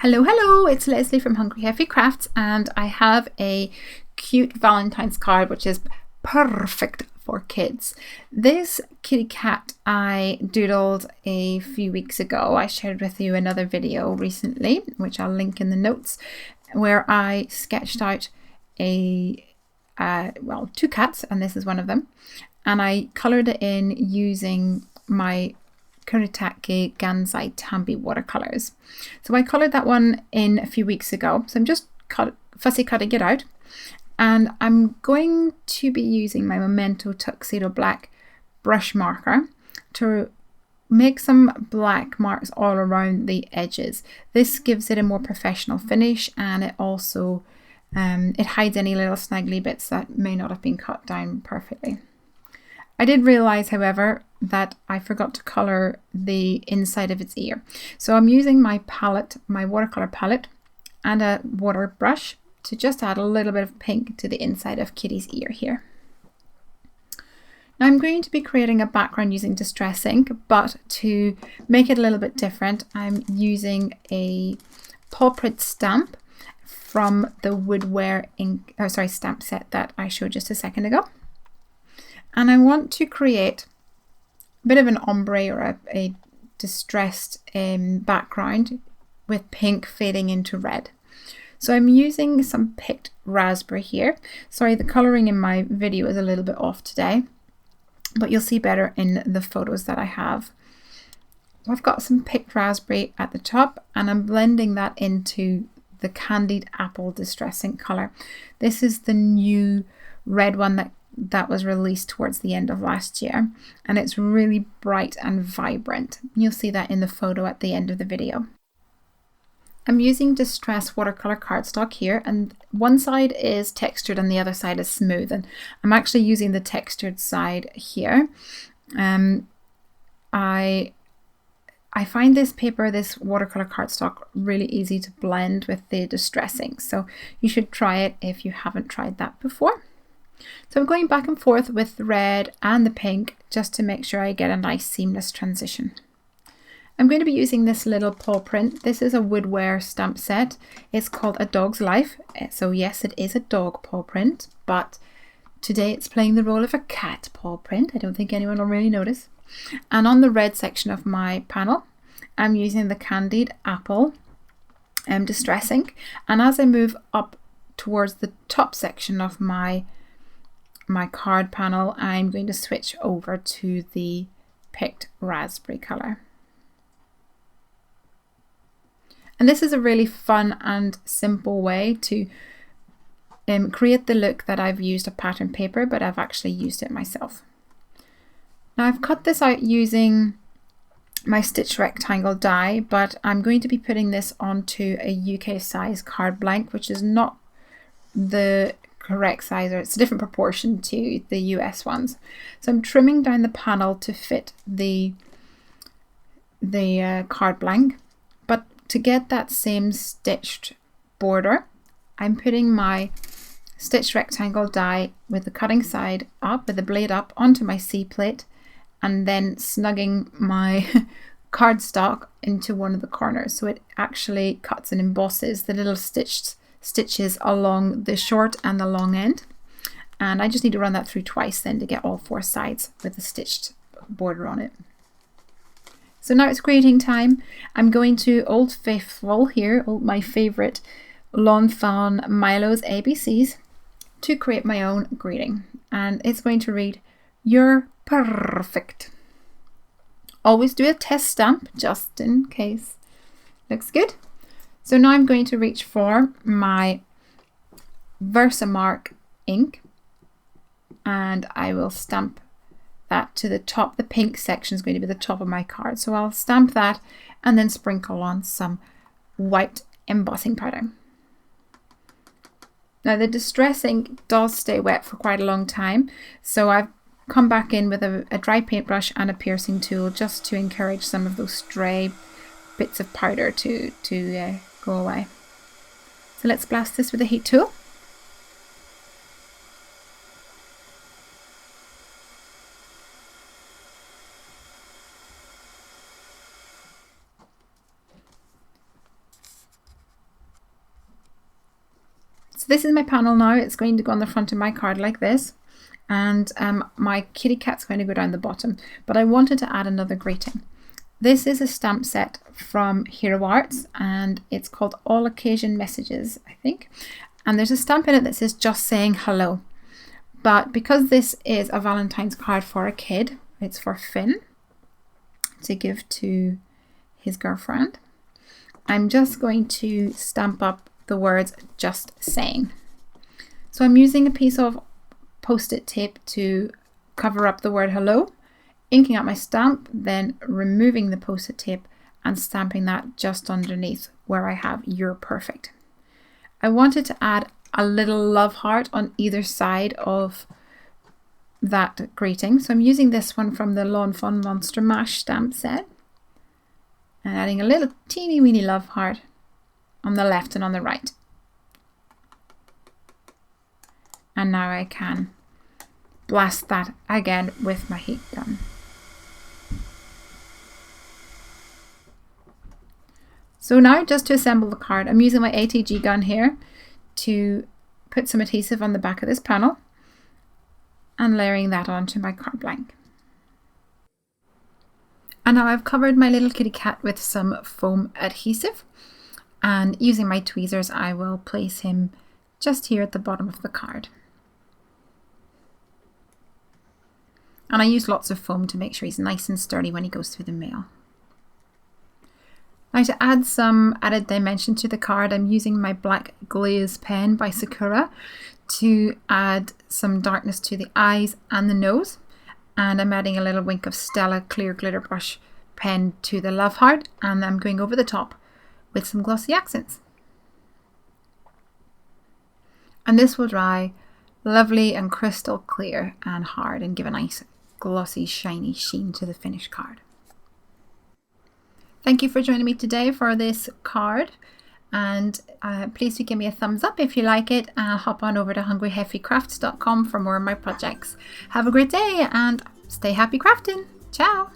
Hello, hello, it's Lesley from Hungry Healthy Crafts, and I have a cute Valentine's card which is perfect for kids. This kitty cat I doodled a few weeks ago. I shared with you another video recently, which I'll link in the notes, where I sketched out two cats, and this is one of them, and I coloured it in using my Kuretake Gansai Tambi watercolors. So I coloured that one in a few weeks ago. So I'm just fussy cutting it out, and I'm going to be using my Memento Tuxedo Black brush marker to make some black marks all around the edges. This gives it a more professional finish, and it also it hides any little snaggly bits that may not have been cut down perfectly. I did realise, however, that I forgot to colour the inside of its ear. So I'm using my palette, my watercolour palette, and a water brush to just add a little bit of pink to the inside of Kitty's ear here. Now I'm going to be creating a background using Distress ink, but to make it a little bit different, I'm using a paw print stamp from the Woodware ink, stamp set that I showed just a second ago. And I want to create a bit of an ombre or a distressed background with pink fading into red. So I'm using some picked raspberry here. Sorry, the colouring in my video is a little bit off today, but you'll see better in the photos that I have. So I've got some picked raspberry at the top, and I'm blending that into the Candied Apple Distress ink colour. This is the new red one that was released towards the end of last year, and it's really bright and vibrant. You'll see that in the photo at the end of the video. I'm using Distress watercolor cardstock here, and one side is textured and the other side is smooth, and I'm actually using the textured side here. I find this paper, this watercolor cardstock, really easy to blend with the Distress ink, so you should try it if you haven't tried that before. So I'm going back and forth with the red and the pink just to make sure I get a nice seamless transition. I'm going to be using this little paw print. This is a Woodware stamp set. It's called A Dog's Life. So yes, it is a dog paw print, but today it's playing the role of a cat paw print. I don't think anyone will really notice. And on the red section of my panel, I'm using the Candied Apple Distress ink. And as I move up towards the top section of my card panel, I'm going to switch over to the picked raspberry colour. And this is a really fun and simple way to create the look that I've used a pattern paper, but I've actually used it myself. Now I've cut this out using my stitch rectangle die, but I'm going to be putting this onto a UK size card blank, which is not the correct size, or it's a different proportion to the US ones. So I'm trimming down the panel to fit the card blank, but to get that same stitched border, I'm putting my stitch rectangle die with the cutting side up, with the blade up, onto my C plate, and then snugging my cardstock into one of the corners, so it actually cuts and embosses the little stitches along the short and the long end. And I just need to run that through twice then to get all four sides with the stitched border on it. So now it's greeting time. I'm going to Old Faithful here, my favourite Lawn Fawn Milo's ABCs, to create my own greeting. And it's going to read, "You're perfect." Always do a test stamp just in case. Looks good. So now I'm going to reach for my Versamark ink, and I will stamp that to the top. The pink section is going to be the top of my card. So I'll stamp that and then sprinkle on some white embossing powder. Now the Distress ink does stay wet for quite a long time, so I've come back in with a dry paintbrush and a piercing tool just to encourage some of those stray bits of powder to go away. So let's blast this with a heat tool. So this is my panel now. It's going to go on the front of my card like this. And my kitty cat's going to go down the bottom. But I wanted to add another greeting. This is a stamp set from Hero Arts, and it's called All Occasion Messages, I think. And there's a stamp in it that says just saying hello. But because this is a Valentine's card for a kid, it's for Finn to give to his girlfriend. I'm just going to stamp up the words just saying. So I'm using a piece of Post-it tape to cover up the word hello, inking out my stamp, then removing the Post-it tape and stamping that just underneath where I have you're perfect. I wanted to add a little love heart on either side of that greeting. So I'm using this one from the Lawn Fun Monster Mash stamp set and adding a little teeny weeny love heart on the left and on the right. And now I can blast that again with my heat gun. So now just to assemble the card, I'm using my ATG gun here to put some adhesive on the back of this panel and layering that onto my card blank. And now I've covered my little kitty cat with some foam adhesive, and using my tweezers I will place him just here at the bottom of the card. And I use lots of foam to make sure he's nice and sturdy when he goes through the mail. Now to add some added dimension to the card, I'm using my black glaze pen by Sakura to add some darkness to the eyes and the nose. And I'm adding a little wink of Stella clear glitter brush pen to the love heart, and I'm going over the top with some glossy accents. And this will dry lovely and crystal clear and hard and give a nice glossy shiny sheen to the finished card. Thank you for joining me today for this card, and please do give me a thumbs up if you like it, and hop on over to hungryheffycrafts.com for more of my projects. Have a great day and stay happy crafting. Ciao!